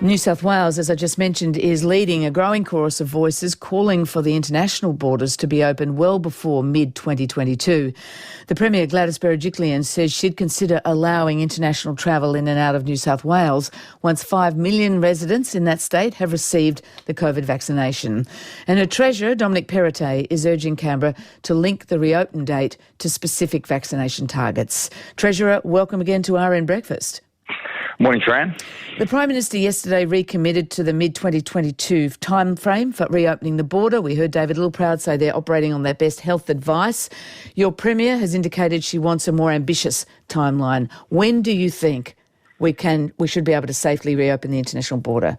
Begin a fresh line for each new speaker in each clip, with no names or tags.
New South Wales, as I just mentioned, is leading a growing chorus of voices calling for the international borders to be open well before mid-2022. The Premier, Gladys Berejiklian, says she'd consider allowing international travel in and out of New South Wales once 5 million residents in that state have received the COVID vaccination. And her Treasurer, Dominic Perrottet, is urging Canberra to link the reopen date to specific vaccination targets. Treasurer, welcome again to RN Breakfast.
Morning, Fran.
The Prime Minister yesterday recommitted to the mid-2022 timeframe for reopening the border. We heard David Littleproud say they're operating on their best health advice. Your Premier has indicated she wants a more ambitious timeline. When do you think we should be able to safely reopen the international border?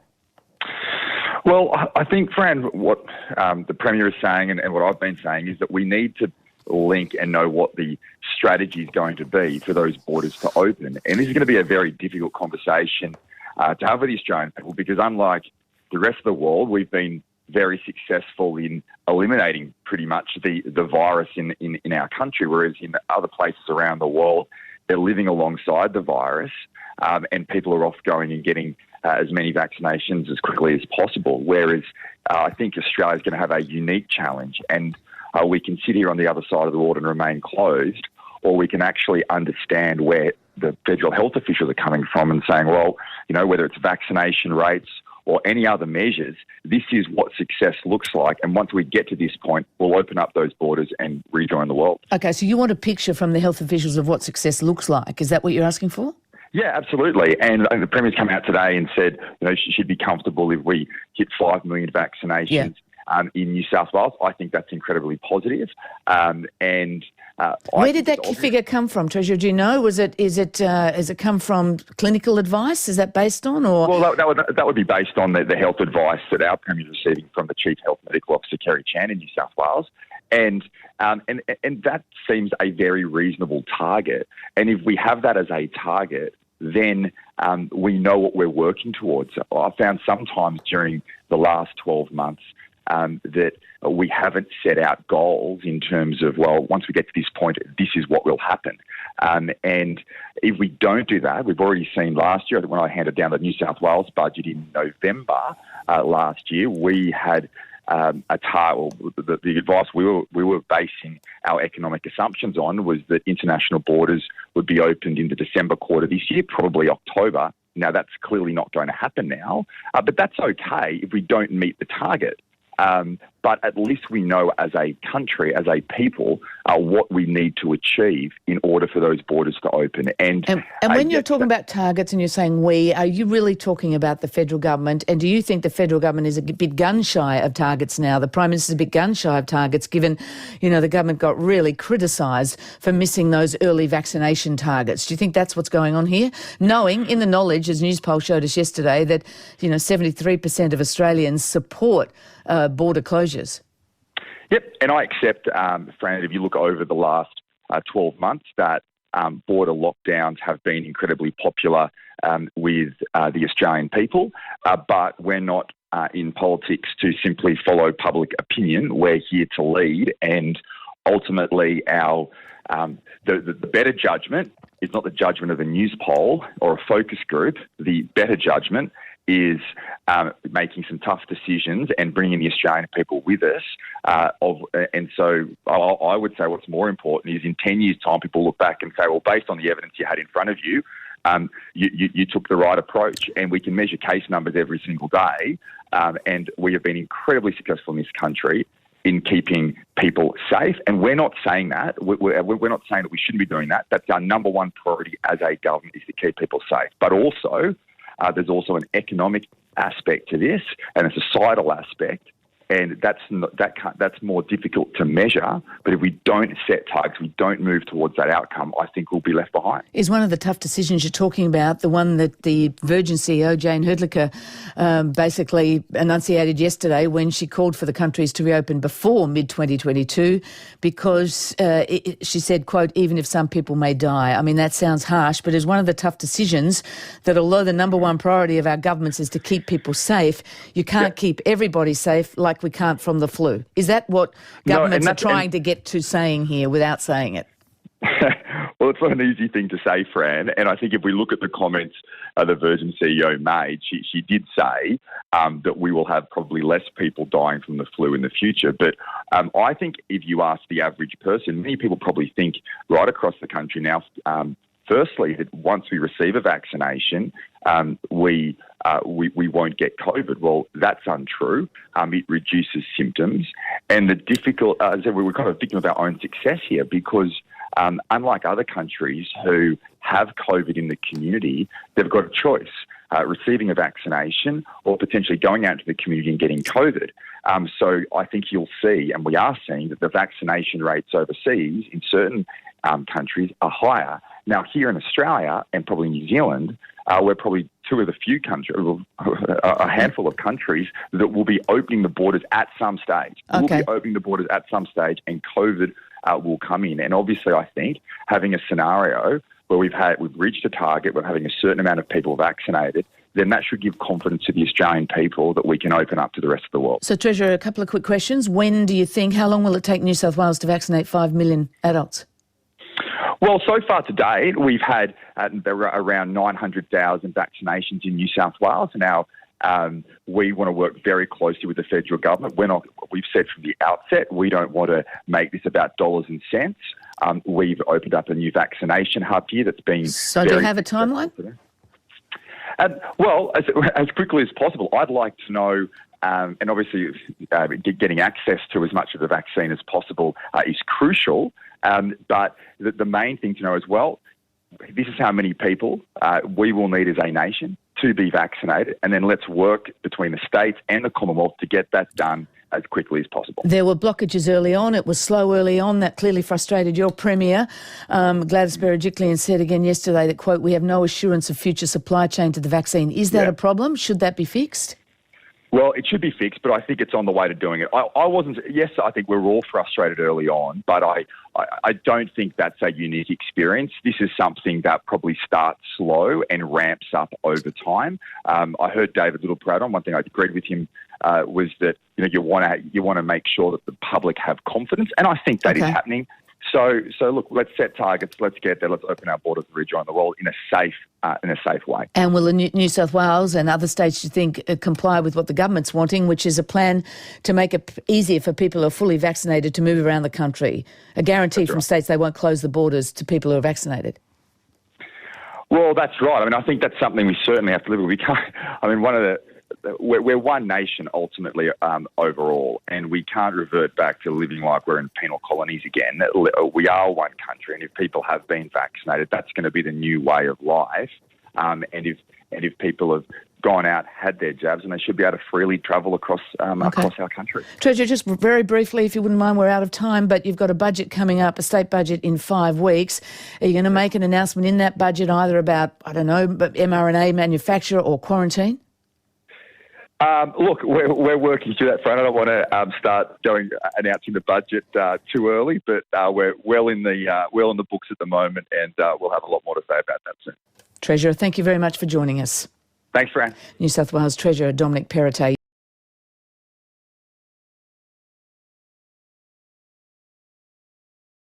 Well, I think, Fran, what the Premier is saying and what I've been saying is that we need to link and know what the strategy is going to be for those borders to open. And this is going to be a very difficult conversation to have with the Australian people, because unlike the rest of the world, we've been very successful in eliminating pretty much the virus in our country, whereas in other places around the world, they're living alongside the virus and people are off going and getting as many vaccinations as quickly as possible, whereas I think Australia is going to have a unique challenge, and we can sit here on the other side of the world and remain closed, or we can actually understand where the federal health officials are coming from and saying, well, you know, whether it's vaccination rates or any other measures, this is what success looks like. And once we get to this point, we'll open up those borders and rejoin the world.
Okay, so you want a picture from the health officials of what success looks like. Is that what you're asking for?
Yeah, absolutely. And the Premier's come out today and said, you know, she should be comfortable if we hit 5 million vaccinations. Yeah. In New South Wales. I think that's incredibly positive.
Where did that figure come from, Treasurer? Do you know? Has it come from clinical advice? Is that based on, or?
Well, that would be based on the health advice that our Premier is receiving from the Chief Health Medical Officer, Kerry Chan, in New South Wales. And that seems a very reasonable target. And if we have that as a target, then we know what we're working towards. I found sometimes during the last 12 months that we haven't set out goals in terms of, well, once we get to this point, this is what will happen. And if we don't do that, we've already seen last year, when I handed down the New South Wales budget in November last year, we had a target. The advice we were basing our economic assumptions on was that international borders would be opened in the December quarter this year, probably October. Now, that's clearly not going to happen now, but that's okay if we don't meet the target. But at least we know as a country, as a people, what we need to achieve in order for those borders to open. And
when you're talking about targets and you're saying we, are you really talking about the federal government? And do you think the federal government is a bit gun-shy of targets now? The Prime Minister's a bit gun-shy of targets, given, you know, the government got really criticised for missing those early vaccination targets. Do you think that's what's going on here? Knowing, in the knowledge, as Newspoll showed us yesterday, that, you know, 73% of Australians support border closures.
Yep, and I accept, Fran, if you look over the last 12 months, that border lockdowns have been incredibly popular with the Australian people, but we're not in politics to simply follow public opinion. We're here to lead, and ultimately our the better judgment is not the judgment of a Newspoll or a focus group. The better judgment is making some tough decisions and bringing the Australian people with us. And so I would say what's more important is in 10 years' time, people look back and say, well, based on the evidence you had in front of you, you took the right approach. And we can measure case numbers every single day. And we have been incredibly successful in this country in keeping people safe. And we're not saying that. We're not saying that we shouldn't be doing that. That's our number one priority as a government, is to keep people safe. But also, there's also an economic aspect to this and a societal aspect, and that's more difficult to measure. But if we don't set targets, we don't move towards that outcome, I think we'll be left behind.
Is one of the tough decisions you're talking about the one that the Virgin CEO, Jane Hrdlicka, basically enunciated yesterday when she called for the countries to reopen before mid-2022 because she said, quote, even if some people may die. I mean, that sounds harsh, but is one of the tough decisions that although the number one priority of our governments is to keep people safe, you can't keep everybody safe like we can't from the flu. Is that what governments are trying to get to saying here without saying it?
Well, it's not an easy thing to say, Fran. And I think if we look at the comments the Virgin CEO made, she did say that we will have probably less people dying from the flu in the future. But I think if you ask the average person, many people probably think right across the country now, firstly, that once we receive a vaccination, we won't get COVID. Well, that's untrue. It reduces symptoms. And the we're kind of victim of our own success here because unlike other countries who have COVID in the community, they've got a choice, receiving a vaccination or potentially going out to the community and getting COVID. So I think you'll see, and we are seeing, that the vaccination rates overseas in certain countries are higher. Now, here in Australia and probably New Zealand, we're probably two of the few countries, a handful of countries that will be opening the borders at some stage.
Okay.
We'll be opening the borders at some stage and COVID will come in. And obviously, I think having a scenario where we've reached a target, we're having a certain amount of people vaccinated, then that should give confidence to the Australian people that we can open up to the rest of the world.
So, Treasurer, a couple of quick questions. How long will it take New South Wales to vaccinate 5 million adults?
Well, so far to date, we've had around 900,000 vaccinations in New South Wales. Now, we want to work very closely with the federal government. We've said from the outset, we don't want to make this about dollars and cents. We've opened up a new vaccination hub here that's been...
So do you have a timeline?
Well, as quickly as possible. I'd like to know, and obviously getting access to as much of the vaccine as possible is crucial. But the main thing to know as well, this is how many people we will need as a nation to be vaccinated, and then let's work between the states and the Commonwealth to get that done as quickly as possible.
There were blockages early on. It was slow early on. That clearly frustrated your Premier. Gladys Berejiklian said again yesterday that, quote, we have no assurance of future supply chain to the vaccine. Is that a problem? Should that be fixed?
Well, it should be fixed, but I think it's on the way to doing it. Yes, I think we're all frustrated early on, but I don't think that's a unique experience. This is something that probably starts slow and ramps up over time. I heard David Littleproud on one thing I agreed with him was that you want to make sure that the public have confidence, and I think that is happening. So look, let's set targets. Let's get there. Let's open our borders and rejoin the world in a safe way.
And will New South Wales and other states, do you think, comply with what the government's wanting, which is a plan to make it easier for people who are fully vaccinated to move around the country? A guarantee from states they won't close the borders to people who are vaccinated.
Well, that's right. I mean, I think that's something we certainly have to live with. We can't. I mean, we're one nation ultimately overall, and we can't revert back to living like we're in penal colonies again. We are one country, and if people have been vaccinated, that's going to be the new way of life. And if people have gone out, had their jabs, and they should be able to freely travel across our country.
Treasurer, just very briefly, if you wouldn't mind, we're out of time, but you've got a budget coming up, a state budget in 5 weeks. Are you going to make an announcement in that budget either about, mRNA manufacture or quarantine?
Look, we're working through that front. I don't want to start announcing the budget too early, but we're well in the books at the moment, and we'll have a lot more to say about that soon.
Treasurer, thank you very much for joining us.
Thanks, Fran.
New South Wales Treasurer Dominic Perrottet.